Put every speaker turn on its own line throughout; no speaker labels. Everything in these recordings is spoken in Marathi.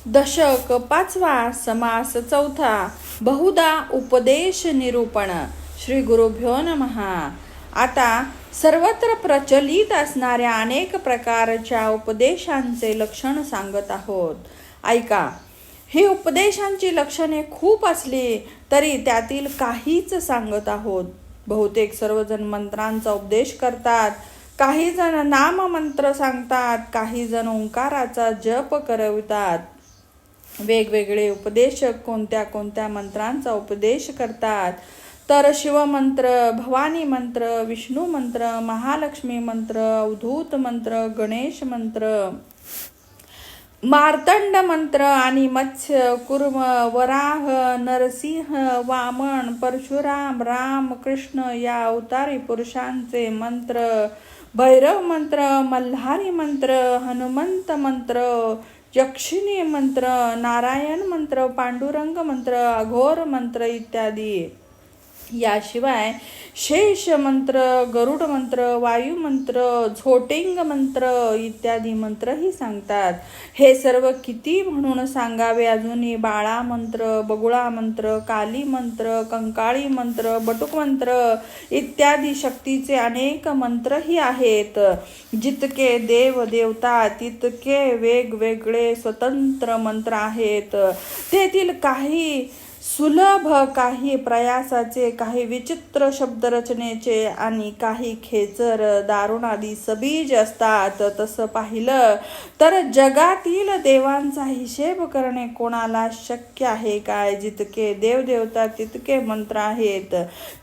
दशक पाचवा, समास चौथा, बहुधा उपदेश निरूपण. श्री गुरुभ्यो नमः. आता सर्वत्र प्रचलित असणाऱ्या अनेक प्रकारच्या उपदेशांचे लक्षण सांगत आहोत. ऐका. ही उपदेशांची लक्षणे खूप असली तरी त्यातील काहीच सांगत आहोत. बहुतेक सर्वजण मंत्रांचा उपदेश करतात, काही जण नाम मंत्र सांगतात, काही जण ओंकाराचा जप करवितात. वेगवेगळे उपदेशक कोणत्या कोणत्या मंत्रांचा उपदेश करतात तर शिवमंत्र, भवानी मंत्र, विष्णू मंत्र, महालक्ष्मी मंत्र, अवधूत मंत्र, गणेश मंत्र, मार्तंड मंत्र आणि मत्स्य, कुर्म, वराह, नरसिंह, वामन, परशुराम, राम, कृष्ण या अवतारी पुरुषांचे मंत्र, भैरव मंत्र, मल्हारी मंत्र, हनुमंत मंत्र, यक्षिणी मंत्र, नारायण मंत्र, पांडुरंग मंत्र, अघोर मंत्र इत्यादी. याशिवाय शेष मंत्र, गरुड मंत्र, वायू मंत्र, झोटिंग मंत्र इत्यादी मंत्रही सांगतात. हे सर्व किती म्हणून सांगावे. अजूनही बाळा मंत्र, बगुळा मंत्र, काली मंत्र, कंकाळी मंत्र, बटुक मंत्र इत्यादी शक्तीचे अनेक मंत्रही आहेत. जितके देव देवता तितके वेगवेगळे स्वतंत्र मंत्र आहेत. तेथील काही सुलभ, काही प्रयासाचे, काही विचित्र शब्दरचनेचे आणि काही खेचर, दारुण आदी सबीज असतात. तसं पाहिलं तर जगातील देवांचा हिशेब करणे कोणाला शक्य आहे काय? जितके देवदेवता तितके मंत्र आहेत.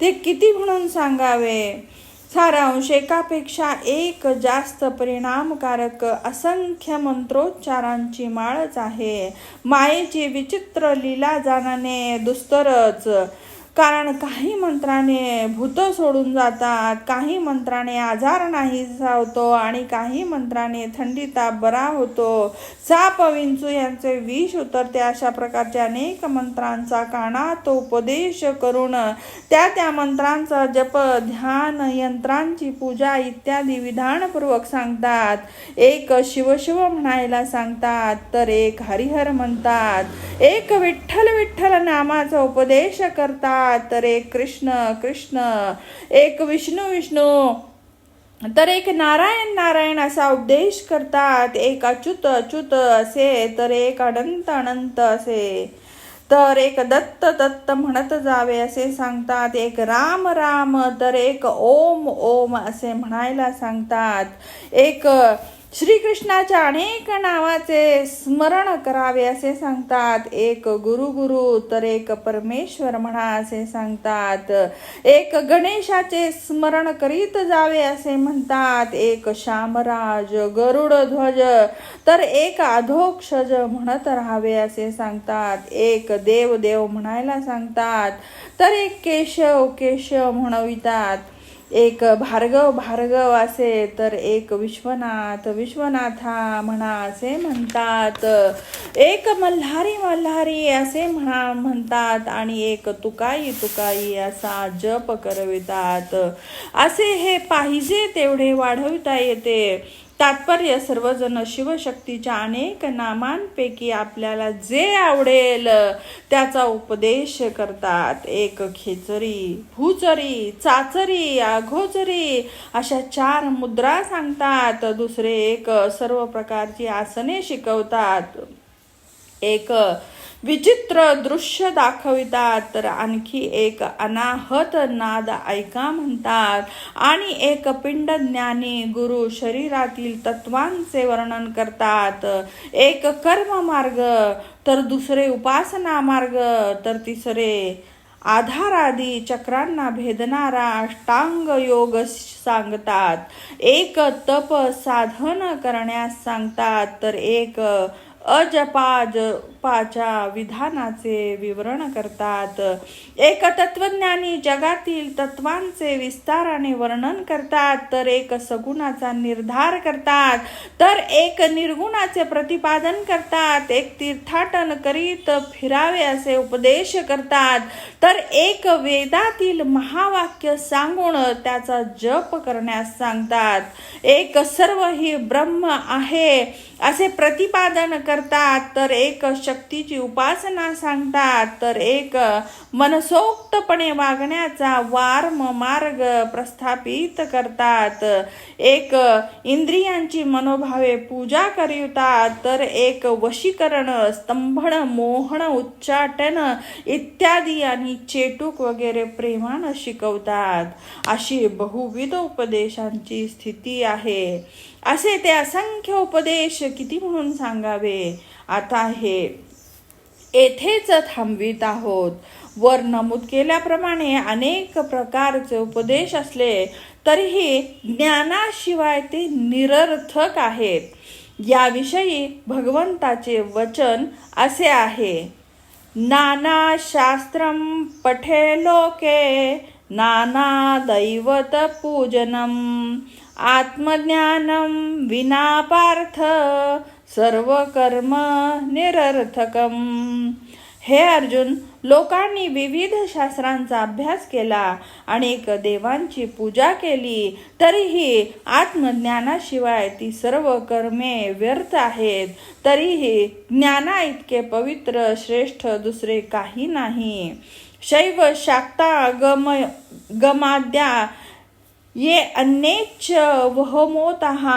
ते किती म्हणून सांगावे. सारांश, एकापेक्षा एक जास्त परिणामकारक असंख्य मंत्रोच्चारांची माळच आहे. मायेची विचित्र लीला जाणणे दुस्तरच. कारण काही मंत्राने भूत सोडून जातात, काही मंत्राने आजार नाहीसा होतो आणि काही मंत्राने थंडी ताप बरा होतो, साप विंचू यांचे विष उतरते. अशा प्रकारचे अनेक मंत्रांचा कानात उपदेश करून त्या मंत्रांचा जप, ध्यान, यंत्रांची पूजा इत्यादी विधानपूर्वक सांगतात. एक शिव म्हणायला सांगतात तर एक हरिहर म्हणतात. एक विठ्ठल विठ्ठल नामाचा उपदेश करतात तर एक कृष्ण कृष्ण, एक विष्णू विष्णू तर एक नारायण नारायण असा उपदेश करतात. एक अच्युत अच्युत असे तर एक अनंत अनंत असे, तर एक दत्त दत्त म्हणत जावे असे सांगतात. एक राम राम तर एक ओम ओम असे म्हणायला सांगतात. एक श्रीकृष्णाच्या अनेक नावाचे स्मरण करावे असे सांगतात. एक गुरु गुरु तर एक परमेश्वर म्हणा असे सांगतात. एक गणेशाचे स्मरण करीत जावे असे म्हणतात. एक शामराज, गरुड ध्वज तर एक अधोक्षज म्हणत राहावे असे सांगतात. एक देव देव म्हणायला सांगतात तर एक केशव केशव म्हणवितात. एक भार्गव भार्गव असे तर एक विश्वनाथ विश्वनाथा म्हणा असे म्हणतात. एक मल्हारी मल्हारी असे म्हणतात आणि एक तुकाई तुकाई असा जप करवितात. असे हे पाहिजे तेवढे वाढविता येते. तात्पर्य, सर्वजण शिवशक्तीच्या अनेक नामांपैकी आपल्याला जे आवडेल त्याचा उपदेश करतात. एक खेचरी, भूचरी, चाचरी, अघोचरी अशा 4 मुद्रा सांगतात. दुसरे एक सर्व प्रकारची आसने शिकवतात. एक विचित्र दृश्य दाखवितात तर आणखी एक अनाहत नाद ऐका म्हणतात. आणि एक पिंड ज्ञानी गुरु शरीरातील तत्वांचे वर्णन करतात. एक कर्म मार्ग तर दुसरे उपासना मार्ग तर तिसरे आधारादी चक्रांना भेदणारा अष्टांग योग सांगतात. एक तप साधन करण्यास सांगतात तर एक अजपाच्या विधानाचे विवरण करतात. एक तत्वज्ञानी जगातील तत्वांचे विस्ताराने वर्णन करतात तर एक सगुणाचा निर्धार करतात तर एक निर्गुणाचे प्रतिपादन करतात. एक तीर्थाटन करीत फिरावे असे उपदेश करतात तर एक वेदातील महावाक्य सांगून त्याचा जप करण्यास सांगतात. एक सर्व ही ब्रह्म आहे असे प्रतिपादन करतात, तर एक शक्तीची उपासना सांगतात, तर एक मनसोक्तपणे वागण्याचा मार्ग प्रस्थापित करतात, एक इंद्रियांची मनोभावे पूजा करितात, तर एक वशीकरण, स्तंभन, मोहन, उच्चाटन इत्यादी आणि चेटूक वगैरे प्रेमानं शिकवतात. अशी बहुविध उपदेशांची स्थिती आहे. असे ते असंख्य उपदेश किती म्हणून सांगावे. आता हे येथेच थांबवित आहोत. वर नमूद केल्याप्रमाणे अनेक प्रकारचे उपदेश असले तरीही ज्ञानाशिवाय ते निरर्थक आहेत. याविषयी भगवंताचे वचन असे आहे, नाना शास्त्रम पठे लोके नाना दैवत पूजनम आत्मज्ञानम विना पार्थ सर्व कर्म निरर्थकम. हे अर्जुन, लोकांनी विविध शास्त्रांचा अभ्यास केला, अनेक देवांची पूजा केली, तरीही आत्मज्ञानाशिवाय ती सर्व कर्मे व्यर्थ आहेत. तरीही ज्ञाना इतके पवित्र श्रेष्ठ दुसरे काही नाही. शैव शाक्ता गमाद्या ये अन्येच वहमोतः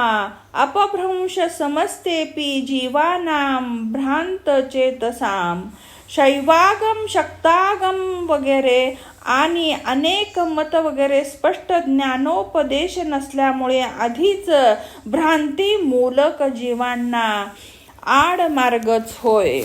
अपभ्रंश समस्तेपि जीवानां भ्रांत चेतसाम. शैवागम, शक्तागम वगैरे आणि अनेक मत वगैरे स्पष्ट ज्ञानोपदेश नसल्यामुळे आधीच भ्रांती मूलक जीवांना आडमार्गच होय.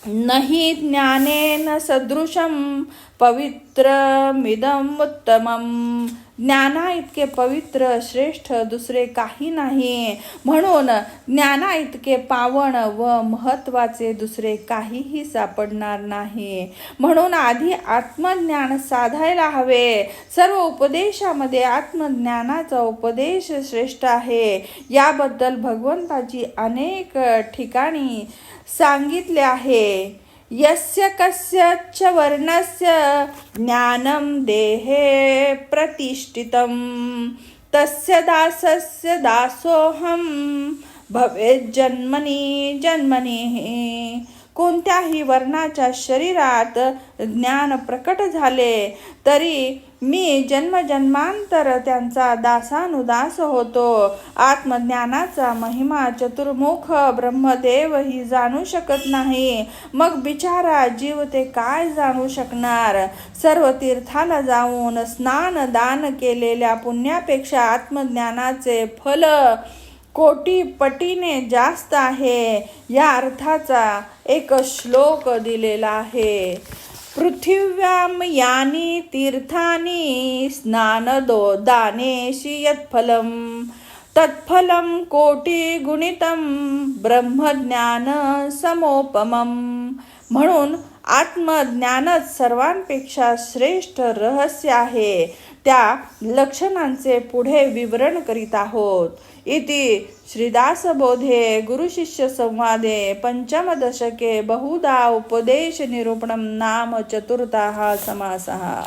नहि ज्ञानेन सदृशम पवित्रमिदं उत्तमम. ज्ञाना इतके पवित्र श्रेष्ठ दुसरे काही नाही. म्हणून ज्ञाना इतके पावन व महत्वाचे दुसरे काहीही सापडणार नाही. म्हणून आधी आत्मज्ञान साधायला हवे. सर्व उपदेशामध्ये आत्मज्ञानाचा उपदेश श्रेष्ठ आहे. याबद्दल भगवंताची अनेक ठिकाणी सांगितले आहे. यस्य कस्यच वर्णस्य ज्ञानं देहे प्रतिष्ठितं तस्य दासस्य दासोऽहं भवेत् जन्मनि जन्मनि. कोणत्याही वर्णाच्या शरीरात ज्ञान प्रकट झाले तरी मी जन्मजन्मांतर त्यांचा दासानुदास होतो. आत्मज्ञानाचा महिमा चतुर्मुख ब्रह्मदेवही जाणू शकत नाही. मग बिचारा जीव ते काय जाणू शकणार. सर्व तीर्थाला जाऊन स्नान दान केलेल्या पुण्यापेक्षा आत्मज्ञानाचे फल कोटी पटीने जास्त आहे. या अर्थाचा एक श्लोक दिलेला आहे. पृथिव्यां यानी तीर्थानि स्नानदो दानेशि यत्फलं तत्फलं कोटिगुणितं ब्रह्मज्ञान समोपमं. म्हणून आत्मज्ञानच सर्वांपेक्षा श्रेष्ठ रहस्य आहे. त्या लक्षणांचे पुढे विवरण करीत आहोत. इति श्रीदासबोधे गुरुशिष्य संवादे पंचम दशके बहुधा उपदेश निरूपणं नाम चतुर्थः समासः.